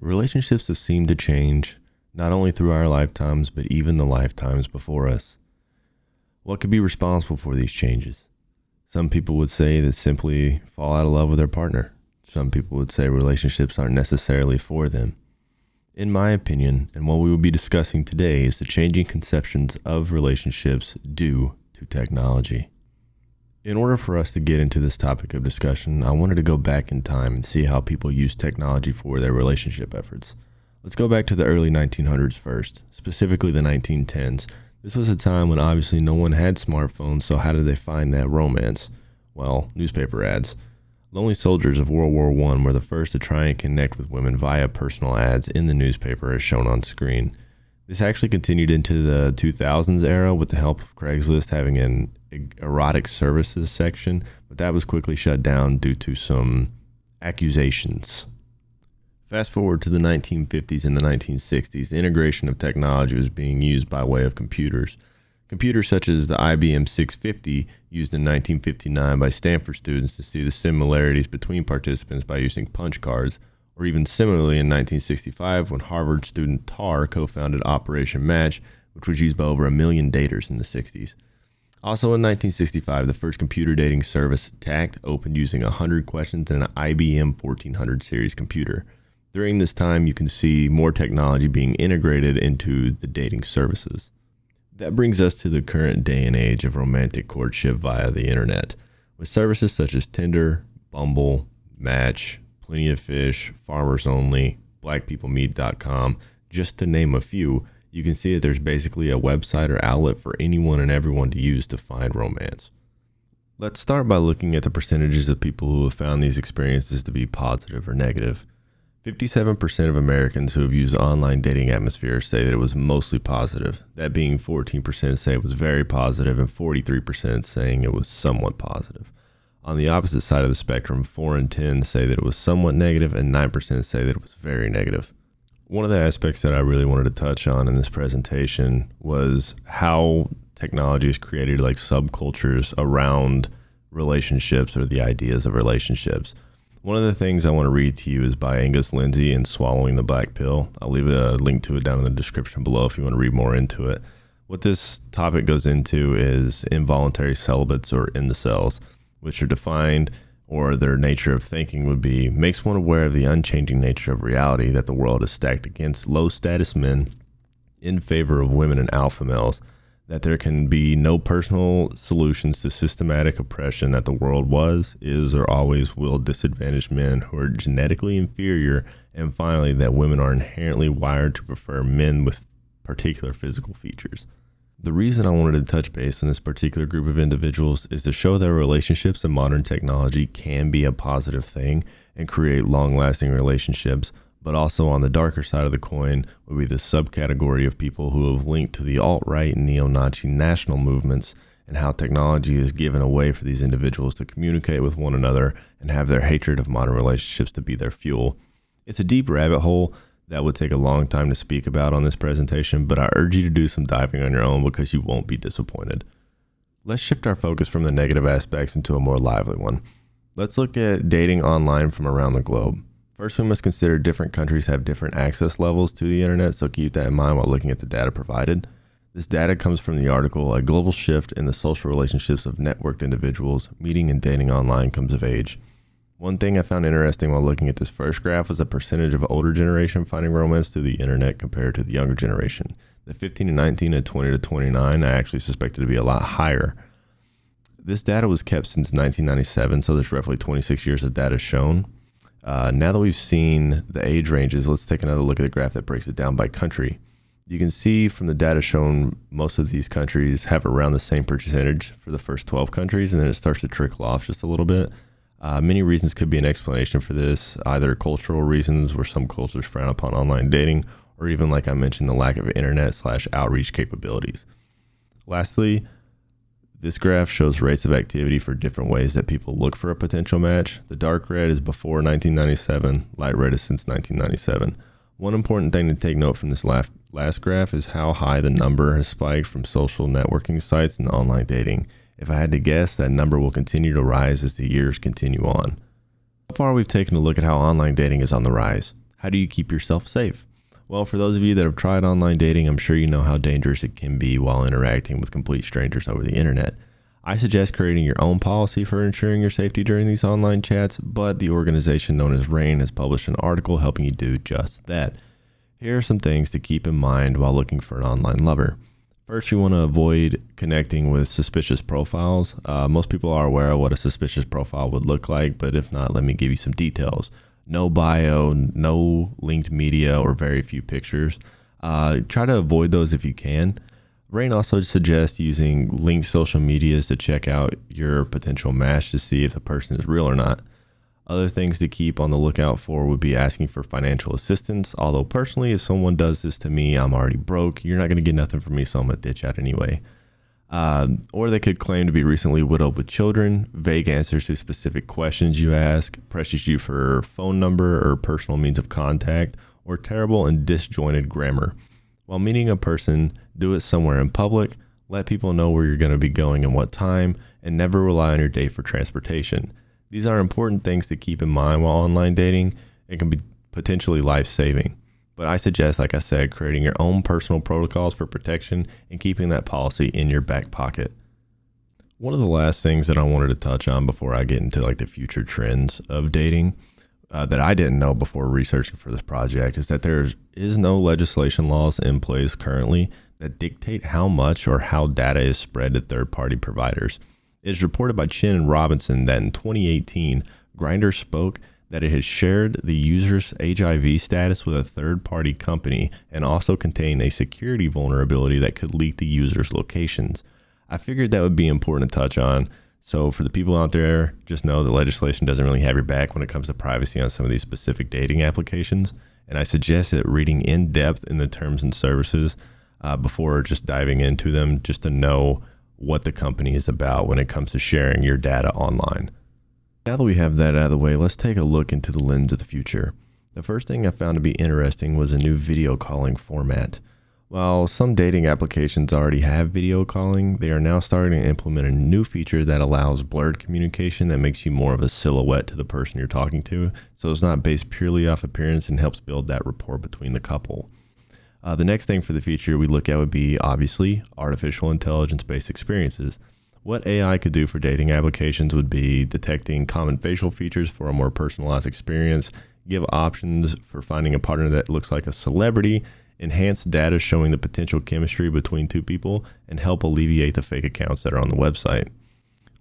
Relationships have seemed to change, not only through our lifetimes, but even the lifetimes before us. What could be responsible for these changes? Some people would say that simply fall out of love with their partner. Some people would say relationships aren't necessarily for them. In my opinion, and what we will be discussing today, is the changing conceptions of relationships due to technology. In order for us to get into this topic of discussion, I wanted to go back in time and see how people use technology for their relationship efforts. Let's go back to the early 1900s first, specifically the 1910s. This was a time when obviously no one had smartphones, so how did they find that romance? Well, newspaper ads. Lonely soldiers of World War I were the first to try and connect with women via personal ads in the newspaper as shown on screen. This actually continued into the 2000s era with the help of Craigslist having an erotic services section, but that was quickly shut down due to some accusations. Fast forward to the 1950s and the 1960s, the integration of technology was being used by way of computers. Computers such as the IBM 650, used in 1959 by Stanford students to see the similarities between participants by using punch cards, or even similarly in 1965 when Harvard student Tar co-founded Operation Match, which was used by over 1 million daters in the 60s. Also in 1965, the first computer dating service, Tact, opened using 100 questions in an IBM 1400 series computer. During this time, you can see more technology being integrated into the dating services. That brings us to the current day and age of romantic courtship via the internet, with services such as Tinder, Bumble, Match, Plenty of Fish, Farmers Only, BlackPeopleMeet.com, just to name a few. You can see that there's basically a website or outlet for anyone and everyone to use to find romance. Let's start by looking at the percentages of people who have found these experiences to be positive or negative. 57% of Americans who have used online dating atmospheres say that it was mostly positive, that being 14% say it was very positive and 43% saying it was somewhat positive. On the opposite side of the spectrum, 4 in 10 say that it was somewhat negative and 9% say that it was very negative. One of the aspects that I really wanted to touch on in this presentation was how technology has created like subcultures around relationships or the ideas of relationships. One of the things I want to read to you is by Angus Lindsay in Swallowing the Black Pill. I'll leave a link to it down in the description below if you want to read more into it. What this topic goes into is involuntary celibates or incels, which are defined, or their nature of thinking would be, makes one aware of the unchanging nature of reality that the world is stacked against low status men in favor of women and alpha males, that there can be no personal solutions to systematic oppression, that the world was, is, or always will disadvantage men who are genetically inferior, and finally, that women are inherently wired to prefer men with particular physical features. The reason I wanted to touch base on this particular group of individuals is to show that relationships and modern technology can be a positive thing and create long-lasting relationships, but also on the darker side of the coin would be the subcategory of people who have linked to the alt-right and neo-Nazi national movements and how technology is given a way for these individuals to communicate with one another and have their hatred of modern relationships to be their fuel. It's a deep rabbit hole that would take a long time to speak about on this presentation, but I urge you to do some diving on your own because you won't be disappointed. Let's shift our focus from the negative aspects into a more lively one. Let's look at dating online from around the globe. First, we must consider different countries have different access levels to the internet, so keep that in mind while looking at the data provided. This data comes from the article, A Global Shift in the Social Relationships of Networked Individuals, Meeting and Dating Online Comes of Age. One thing I found interesting while looking at this first graph was the percentage of older generation finding romance through the internet compared to the younger generation. The 15 to 19 and 20 to 29 I actually suspected to be a lot higher. This data was kept since 1997, so there's roughly 26 years of data shown. Now that we've seen the age ranges, let's take another look at the graph that breaks it down by country. You can see from the data shown, most of these countries have around the same percentage for the first 12 countries, and then it starts to trickle off just a little bit. Many reasons could be an explanation for this, either cultural reasons where some cultures frown upon online dating, or even like I mentioned, the lack of internet/outreach capabilities. Lastly, this graph shows rates of activity for different ways that people look for a potential match. The dark red is before 1997, light red is since 1997. One important thing to take note from this last graph is how high the number has spiked from social networking sites and online dating. If I had to guess, that number will continue to rise as the years continue on. So far, we've taken a look at how online dating is on the rise, How do you keep yourself safe? Well, for those of you that have tried online dating, I'm sure you know how dangerous it can be while interacting with complete strangers over the internet. I suggest creating your own policy for ensuring your safety during these online chats, but the organization known as RAINN has published an article helping you do just that. Here are some things to keep in mind while looking for an online lover. First, you want to avoid connecting with suspicious profiles. Most people are aware of what a suspicious profile would look like, but if not, let me give you some details. No bio, no linked media, or very few pictures. Try to avoid those if you can. RAINN also suggests using linked social medias to check out your potential match to see if the person is real or not. Other things to keep on the lookout for would be asking for financial assistance. Although personally, if someone does this to me, I'm already broke. You're not going to get nothing from me, so I'm going to ditch out anyway. Or they could claim to be recently widowed with children, vague answers to specific questions you ask, pressures you for phone number or personal means of contact, or terrible and disjointed grammar. While meeting a person, do it somewhere in public, let people know where you're going to be going and what time, and never rely on your date for transportation. These are important things to keep in mind while online dating. It can be potentially life-saving. But I suggest, like I said, creating your own personal protocols for protection and keeping that policy in your back pocket. One of the last things that I wanted to touch on before I get into like the future trends of dating that I didn't know before researching for this project is that there is no legislation laws in place currently that dictate how much or how data is spread to third-party providers. It is reported by Chin and Robinson that in 2018, Grindr spoke that it has shared the user's HIV status with a third-party company and also contained a security vulnerability that could leak the user's locations. I figured that would be important to touch on. So for the people out there, just know that legislation doesn't really have your back when it comes to privacy on some of these specific dating applications. And I suggest that reading in depth in the terms and services before just diving into them, just to know what the company is about when it comes to sharing your data online. Now that we have that out of the way, let's take a look into the lens of the future. The first thing I found to be interesting was a new video calling format. While some dating applications already have video calling, they are now starting to implement a new feature that allows blurred communication that makes you more of a silhouette to the person you're talking to, so it's not based purely off appearance and helps build that rapport between the couple. The next thing for the feature we look at would be, obviously, artificial intelligence-based experiences. What AI could do for dating applications would be detecting common facial features for a more personalized experience, give options for finding a partner that looks like a celebrity, enhance data showing the potential chemistry between two people, and help alleviate the fake accounts that are on the website.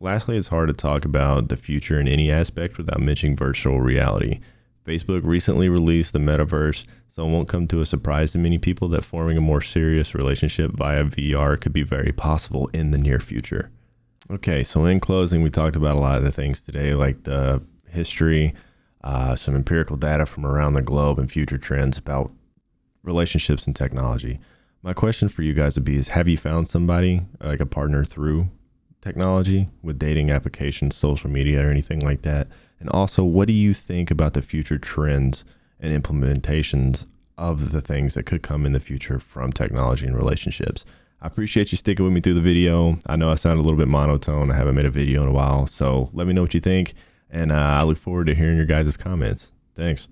Lastly, it's hard to talk about the future in any aspect without mentioning virtual reality. Facebook recently released the metaverse, so it won't come to a surprise to many people that forming a more serious relationship via VR could be very possible in the near future. Okay, so in closing, we talked about a lot of the things today, like the history, some empirical data from around the globe, and future trends about relationships and technology. My question for you guys would be is, have you found somebody, like a partner through technology with dating applications, social media, or anything like that? And also, what do you think about the future trends and implementations of the things that could come in the future from technology and relationships? I appreciate you sticking with me through the video. I know I sound a little bit monotone. I haven't made a video in a while, so let me know what you think, and I look forward to hearing your guys' comments. Thanks.